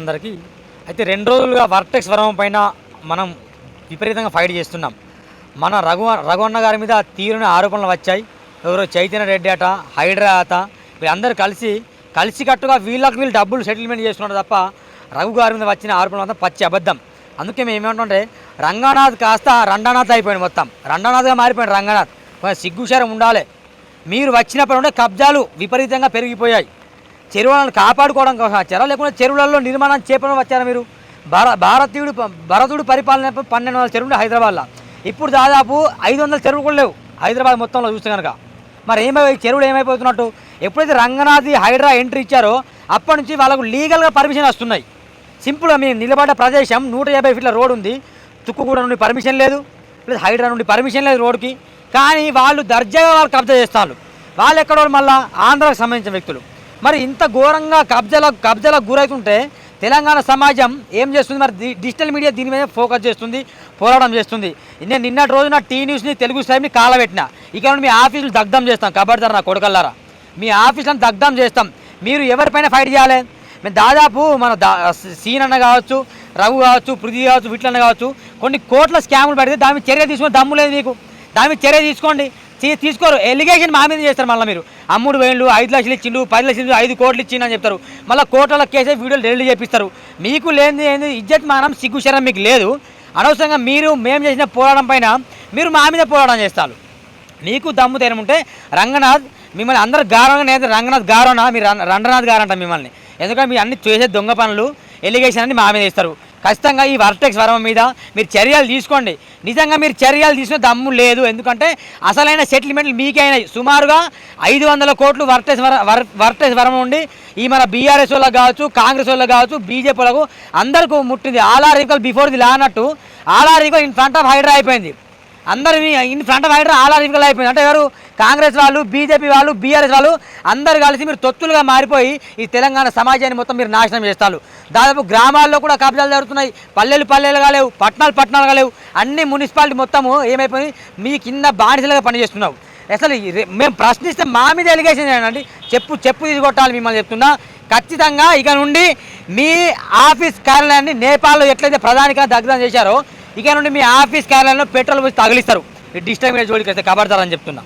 అందరికీ. అయితే 2 రోజులుగా వర్టెక్స్ వరం పైన మనం విపరీతంగా ఫైట్ చేస్తున్నాం. మన రఘువన్న గారి మీద తీరుని ఆరోపణలు వచ్చాయి. ఎవరో చైతన్య రెడ్డి అట, హైడ్రా అట, వీళ్ళందరూ కలిసికట్టుగా వీళ్ళు డబ్బులు సెటిల్మెంట్ చేస్తున్నారు తప్ప రఘు గారి మీద వచ్చిన ఆరోపణలు అంతా పచ్చి అబద్ధం. అందుకే మేము ఏమంటుంటే రంగనాథ్ కాస్త రండనాథ్ అయిపోయింది, మొత్తం రండనాథ్గా మారిపోయింది రంగనాథ్. కొంచెం సిగ్గుశారం ఉండాలి. మీరు వచ్చినప్పుడు ఉంటే కబ్జాలు విపరీతంగా పెరిగిపోయాయి. చెరువులను కాపాడుకోవడం కోసం వచ్చారా, లేకుంటే చెరువులలో నిర్మాణం చేపడం వచ్చారా? మీరు భరతుడు పరిపాలన 1200 చెరువులు హైదరాబాద్లో, ఇప్పుడు దాదాపు 500 చెరువులు కూడా లేవు హైదరాబాద్ మొత్తంలో చూస్తే కనుక. మరి చెరువులు ఏమైపోతున్నట్టు? ఎప్పుడైతే రంగనాథ్ హైడ్రా ఎంట్రీ ఇచ్చారో అప్పటి నుంచి వాళ్ళకు లీగల్గా పర్మిషన్ వస్తున్నాయి. సింపుల్గా మేము నిలబడ్డ ప్రదేశం 150 ఫీట్ల రోడ్ ఉంది, తుక్కుగూడ నుండి పర్మిషన్ లేదు, ప్లస్ హైడ్రా నుండి పర్మిషన్ లేదు రోడ్కి. కానీ వాళ్ళు దర్జాగా వాళ్ళు కబ్జా చేస్తారు. వాళ్ళు ఎక్కడో మళ్ళీ ఆంధ్రాకు సంబంధించిన వ్యక్తులు. మరి ఇంత ఘోరంగా కబ్జాలకు గురవుతుంటే తెలంగాణ సమాజం ఏం చేస్తుంది? మరి డిజిటల్ మీడియా దీని మీద ఫోకస్ చేస్తుంది, పోరాటం చేస్తుంది. నేను నిన్నటి రోజున టీ న్యూస్ని, తెలుగు స్టైమ్ని కాలబెట్టిన. ఇక మీ ఆఫీసులు దగ్ధం చేస్తాం, కబడ్దారు నా కొడుకల్లారా, మీ ఆఫీసులను దగ్ధం చేస్తాం. మీరు ఎవరిపైన ఫైట్ చేయాలి? మేము దాదాపు మన సీన్ అన్న కావచ్చు, రఘు కావచ్చు, పృథ్వీ కావచ్చు, వీటిలన్న కావచ్చు, కొన్ని కోట్ల స్కాములు పడితే దాని మీద చర్య తీసుకుని దమ్ము లేదు మీకు. దాని మీద చర్య తీసుకోండి. తీసుకోరు. ఎలిగేషన్ మా మీద చేస్తారు. మళ్ళీ మీరు 3,000, 5 లక్షలు ఇచ్చిండు, 10 లక్షలు, 5 కోట్లు ఇచ్చిండు అని చెప్తారు. మళ్ళీ కోట్ల కేసే వీడియోలు డెలిట్ చేపిస్తారు. మీకు ఏంది ఇజ్జత్ మానం, సిగ్గుశరం మీకు లేదు. అనవసరంగా మేము చేసిన పోరాటం పైన మీరు మా మీద పోరాటం చేస్తారు. మీకు దమ్ము ధైర్యం ఉంటే రంగనాథ్ మిమ్మల్ని అందరు గారంగా, నేను రంగనాథ్ గారోనా, మీరు రంగనాథ్ గారు అంట మిమ్మల్ని. ఎందుకంటే మీరు అన్ని చేసే దొంగ పనులు, ఎలిగేషన్ అన్ని మా మీద ఇస్తారు. ఖచ్చితంగా ఈ వర్టెక్స్ వరం మీద మీరు చర్యలు తీసుకోండి. నిజంగా మీరు చర్యలు తీసుకునే దమ్ము లేదు. ఎందుకంటే అసలైన సెటిల్మెంట్లు మీకే అయినాయి. సుమారుగా 500 కోట్లు వర్టెక్స్ వరం నుండి ఈ మన బీఆర్ఎస్ వాళ్ళకి కావచ్చు, కాంగ్రెస్ వాళ్ళకి కావచ్చు, బీజేపీ వాళ్ళకు అందరికీ ముట్టింది. All are equal before the law అన్నట్టు all are equal in front of HYDRAA అయిపోయింది. అందరు in front of HYDRAA all are equal అయిపోయింది. అంటే ఎవరు? కాంగ్రెస్ వాళ్ళు, బీజేపీ వాళ్ళు, బీఆర్ఎస్ వాళ్ళు అందరు కలిసి మీరు తొత్తులుగా మారిపోయి ఈ తెలంగాణ సమాజాన్ని మొత్తం మీరు నాశనం చేస్తారు. దాదాపు గ్రామాల్లో కూడా కబ్జాలు జరుగుతున్నాయి. పల్లెలుగా లేవు, పట్టణాలుగా లేవు. అన్ని మున్సిపాలిటీ మొత్తము ఏమైపోయి మీ కింద బానిసలుగా పనిచేస్తున్నావు. అసలు మేము ప్రశ్నిస్తే మా మీద ఎలిగేషన్ చేయండి. చెప్పు తీసుకొట్టాలి మిమ్మల్ని చెప్తున్నా. ఖచ్చితంగా ఇక నుండి మీ ఆఫీస్ కార్యాలయాన్ని నేపాల్లో ఎట్లయితే ప్రధానిగా దగ్ధం చేశారో ఇక నుండి మీ ఆఫీస్ కార్యాలయంలో పెట్రోల్ పోసి తగిలిస్తారు. డిజిటల్ మీడియా జోలికి అయితే కబర్దారని చెప్తున్నా.